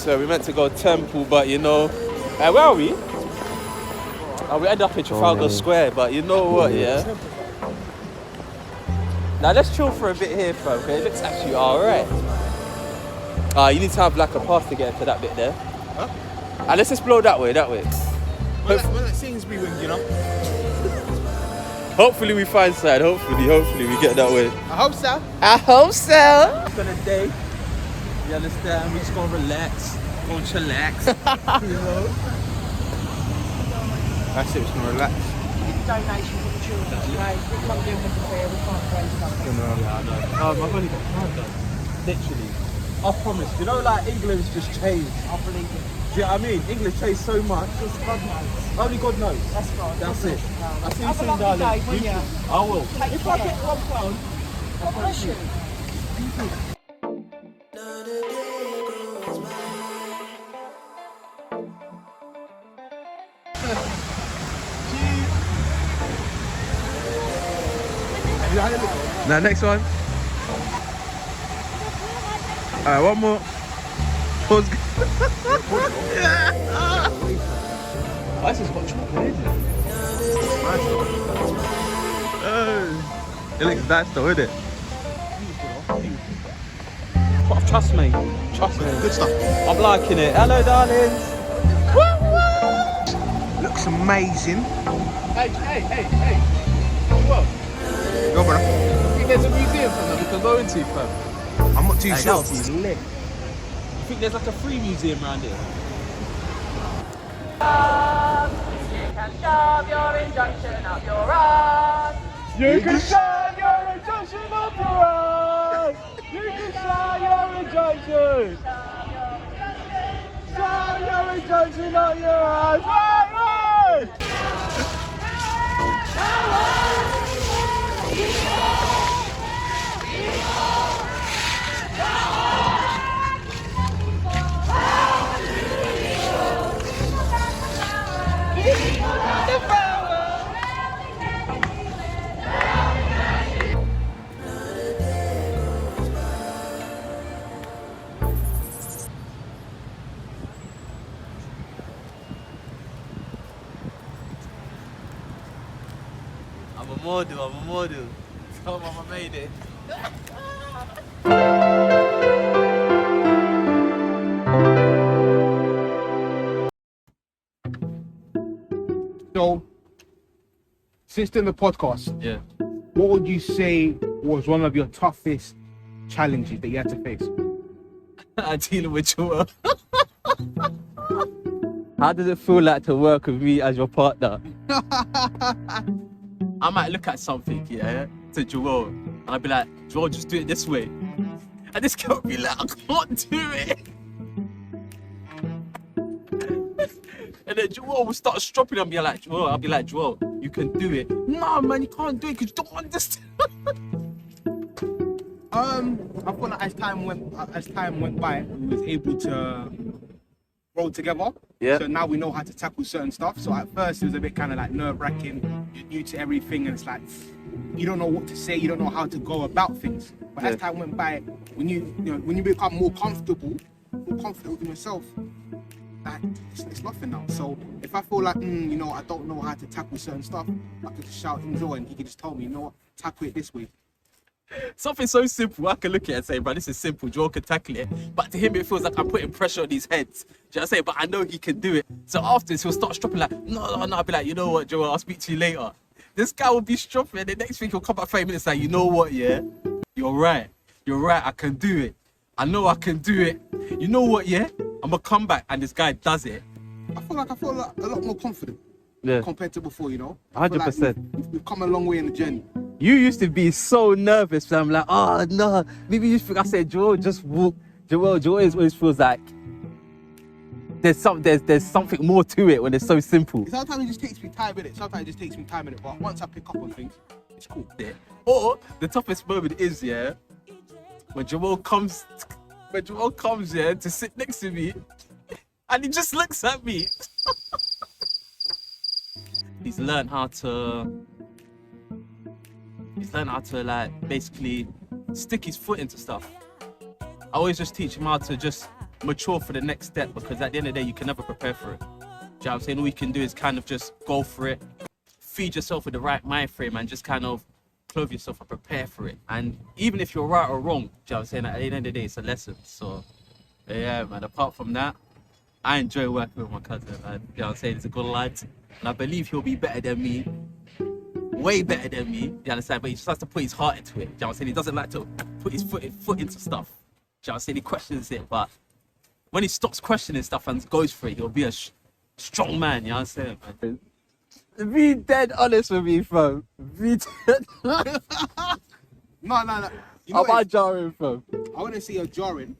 So we meant to go Temple, but you know, where are we? We end up in Trafalgar Square, but you know what, yeah? Now let's chill for a bit here, fam, okay? It looks actually alright. You need to have like a path to get into that bit there. Huh? Let's explore that way. Well, that Sainsbury wing, you know? Hopefully we find side, hopefully we get that way. I hope so. For the day, you understand? We just gonna relax, gonna chillax, you know? That's it, we're just gonna relax. Donation for the children, right? We come in with the fair, we can't raise nothing. Yeah, I know. I've only got time though. Literally. I promise. You know, like England's just changed. I believe it. Do you know what I mean? English changed so much. Just God knows. Only God knows. That's right. That's it. I see you Have a soon, lovely darling. day, won't you? I will. Take If I care. get £1, God bless you. Now, next one. Alright, one more. Pause. Yeah. This has got chocolate, isn't it? It looks nice though, isn't it? Trust me. Good stuff. I'm liking it. Hello, darlings. Looks amazing. Hey. What? Go, brother. I think there's a museum somewhere we can go into, fam. I'm not too sure. That would be lit. I think there's like a free museum around here. You can shove your injunction up your ass. You can shine your injunction up your ass. You can shine your injunction. Shine your injunction up your ass. Right. I'm a model. Tell mom I made it. So, since doing the podcast, Yeah. what would you say was one of your toughest challenges that you had to face? I'm dealing with you. How does it feel like to work with me as your partner? I might look at something, yeah, to Joel, and I'd be like, Joel, just do it this way. And this girl would be like, I can't do it. And then Joel would start stropping and be like, Joel, I'll be like, Joel, you can do it. No, man, you can't do it because you don't understand. I feel like as time went by, we was able to grow together. Yeah. So now we know how to tackle certain stuff. So at first it was a bit kind of like nerve-wracking. You're new to everything, and it's like you don't know what to say, you don't know how to go about things. But as time went by, when you become more comfortable with yourself, like it's nothing now. So if I feel like I don't know how to tackle certain stuff, I could just shout him Joe, and he could just tell me, you know what, tackle it this way. Something so simple, I can look at it and say, bro, this is simple, Joel can tackle it. But to him, it feels like I'm putting pressure on his head. Do you know what I'm saying? But I know he can do it. So afterwards, he'll start stropping like, no, I'll be like, you know what, Joel, I'll speak to you later. This guy will be stropping, and the next week he'll come back 30 minutes like, you know what, yeah? You're right, I can do it. I know I can do it. You know what, yeah? I'm gonna come back, and this guy does it. I feel like a lot more confident compared to before, you know? 100%. We've come a long way in the journey. You used to be so nervous, so I'm like, oh no. Maybe you think I said, Joel, just walk. Joel always feels like there's something more to it when it's so simple. Sometimes it just takes me time in it. But once I pick up on things, it's cool. Yeah. Or the toughest moment is, when Joel comes to sit next to me and he just looks at me. He's learned how to like basically stick his foot into stuff. I always just teach him how to just mature for the next step, because at the end of the day, you can never prepare for it. Do you know what I'm saying? All you can do is kind of just go for it, feed yourself with the right mind frame, and just kind of clothe yourself and prepare for it. And even if you're right or wrong, do you know what I'm saying? At the end of the day, it's a lesson. So, yeah, man, apart from that, I enjoy working with my cousin, man. You know what I'm saying? He's a good lad. And I believe he'll be better than me. Way better than me. You understand? But he just has to put his heart into it. You know what I'm saying? He doesn't like to put his foot into stuff. You know what I'm saying? He questions it. But when he stops questioning stuff and goes for it, he'll be a strong man. You know what I'm saying, man? Be dead honest with me, fam. Be dead. No. You know Am what I it is? jarring, fam? I wouldn't say you're jarring.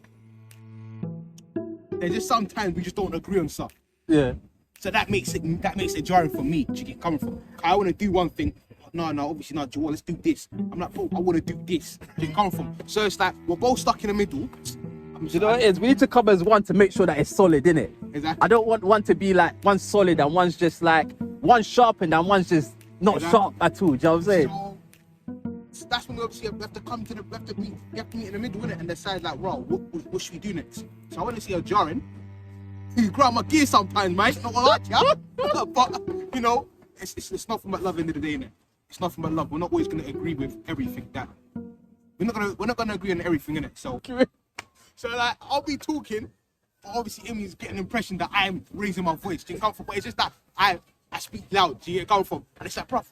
There's just sometimes we just don't agree on stuff. Yeah. So that makes it jarring for me. Do you get coming from? I want to do one thing. No, obviously not. Joel, let's do this. I'm like, bro, I want to do this. Do you get coming from? So it's like we're both stuck in the middle. You know what it is? We need to come as one to make sure that it's solid, innit? Exactly. I don't want one to be like one's solid and one's just like one's sharpened and one's just not Exactly. sharp at all. Do you know what I'm saying? So that's when we obviously have to come to the, we have to meet in the middle, innit, and decide like, bro, what should we do next? So I want to see a jarring. You grab my gear sometimes, man. It's not what I like, yeah. But you know, it's nothing but love in the end of the day, innit? It's nothing but love. We're not always gonna agree with everything. That we're not gonna agree on everything, innit? So like I'll be talking, but obviously Emmy's getting the impression that I'm raising my voice. Do you come from? But it's just that I speak loud. Do you get going from? And it's like, bruv,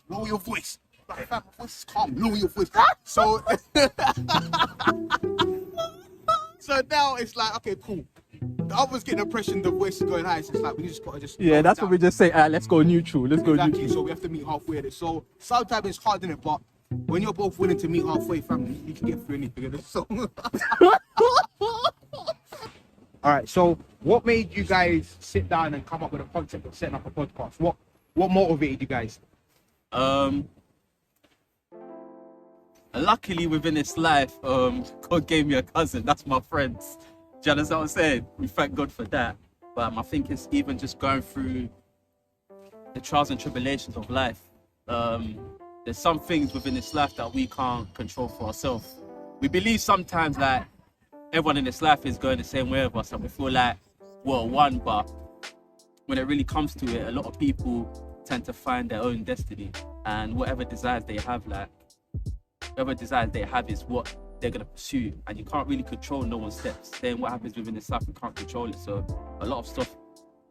lower your voice. Like, fam, my voice is calm. Lower your voice. So now it's like, okay, cool. The others get the impression the voice is going high. So it's like we just gotta just. Yeah, that's what we just say. Let's go neutral. Let's go Exactly. neutral. So we have to meet halfway at it. So sometimes it's hard, innit? But when you're both willing to meet halfway, fam, you can get through anything in this song. All right. So what made you guys sit down and come up with a concept of setting up a podcast? What motivated you guys? Luckily within this life, God gave me a cousin. That's my friend. Do you understand what I'm saying? We thank God for that. But I think it's even just going through the trials and tribulations of life. There's some things within this life that we can't control for ourselves. We believe sometimes that everyone in this life is going the same way as us, and we feel like we're one, but when it really comes to it, a lot of people tend to find their own destiny, and whatever desires they have, is what they're going to pursue, and you can't really control no one's steps. Then what happens within this life, we can't control it. So a lot of stuff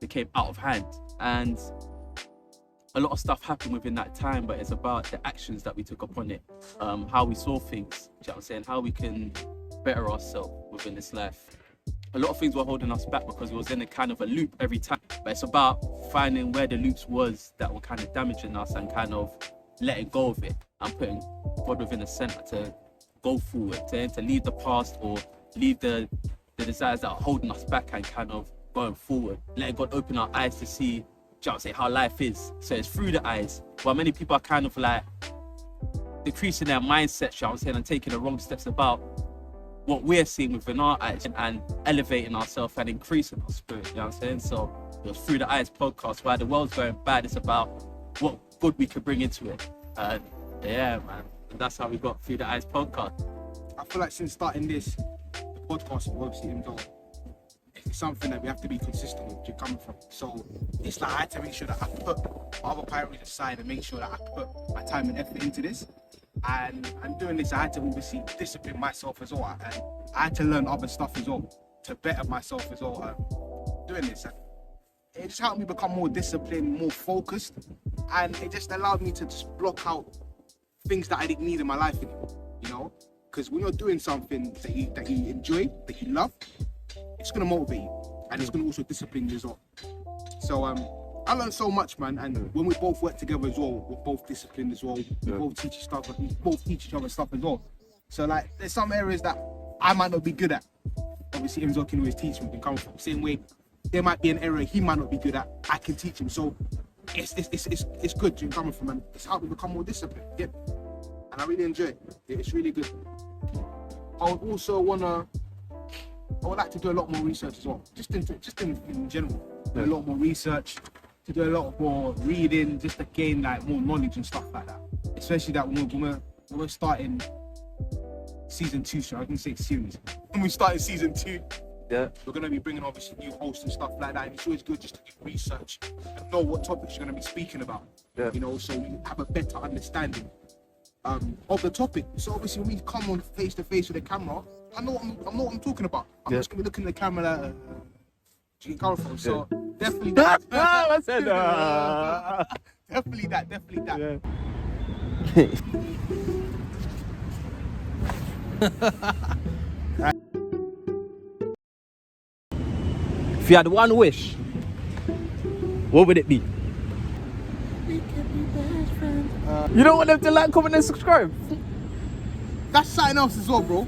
became out of hand, and a lot of stuff happened within that time, but it's about the actions that we took upon it, how we saw things, do you know what I'm saying, how we can better ourselves within this life. A lot of things were holding us back because we was in a kind of a loop every time, but it's about finding where the loops was that were kind of damaging us and kind of letting go of it and putting God within the center to go forward, to leave the past or leave the desires that are holding us back and kind of going forward, letting God open our eyes to see, do you know what I'm saying, how life is. So it's through the eyes. But many people are kind of like decreasing their mindset, you know what I'm saying, and taking the wrong steps about what we're seeing within our eyes and elevating ourselves and increasing our spirit, you know what I'm saying? So it was Through the Eyes podcast. While the world's going bad, it's about what good we could bring into it. And yeah, man, and that's how we got Through the Eyes podcast. I feel like since starting the podcast, we've obviously involved. It's something that we have to be consistent with, you're coming from. So it's like I had to make sure that I put other priorities aside and make sure that I put my time and effort into this. And doing this, I had to obviously discipline myself as well. And I had to learn other stuff as well to better myself as well. Doing this, and it just helped me become more disciplined, more focused, and it just allowed me to just block out things that I didn't need in my life anymore. You know, because when you're doing something that you enjoy, that you love, it's gonna motivate you, and it's gonna also discipline you as well. So I learned so much, man. And when we both work together as well, we're both disciplined as well. We both teach each other stuff as well. So like, there's some areas that I might not be good at. Obviously, Enzo can always teach me. We can come from the same way. There might be an area he might not be good at. I can teach him. So it's good. You're coming from, and it's helped me become more disciplined. Yeah. And I really enjoy it. It's really good. I would also I would like to do a lot more research as well. Just in general. Do a lot more research, to do a lot more reading, just to gain like more knowledge and stuff like that. Especially that when we're starting season 2, so I can say series. When we started season 2, Yeah. we're gonna be bringing obviously new hosts and stuff like that. And it's always good just to do research and know what topics you're gonna be speaking about. Yeah. You know, so we have a better understanding of the topic. So obviously when we come on face to face with the camera, I know what I'm talking about. I'm just gonna be looking at the camera like G Carrefour. So definitely that. I said, Definitely that. Yeah. If you had one wish, what would it be? You don't want them to like, comment, and subscribe? That's something else as well, bro.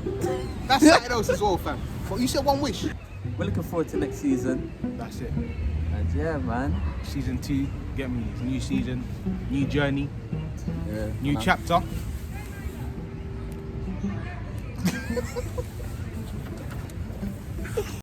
That's something else as well, fam. But you said one wish. We're looking forward to next season. That's it. And yeah, man. Season 2, get me. It's a new season, new journey, Yeah. new chapter.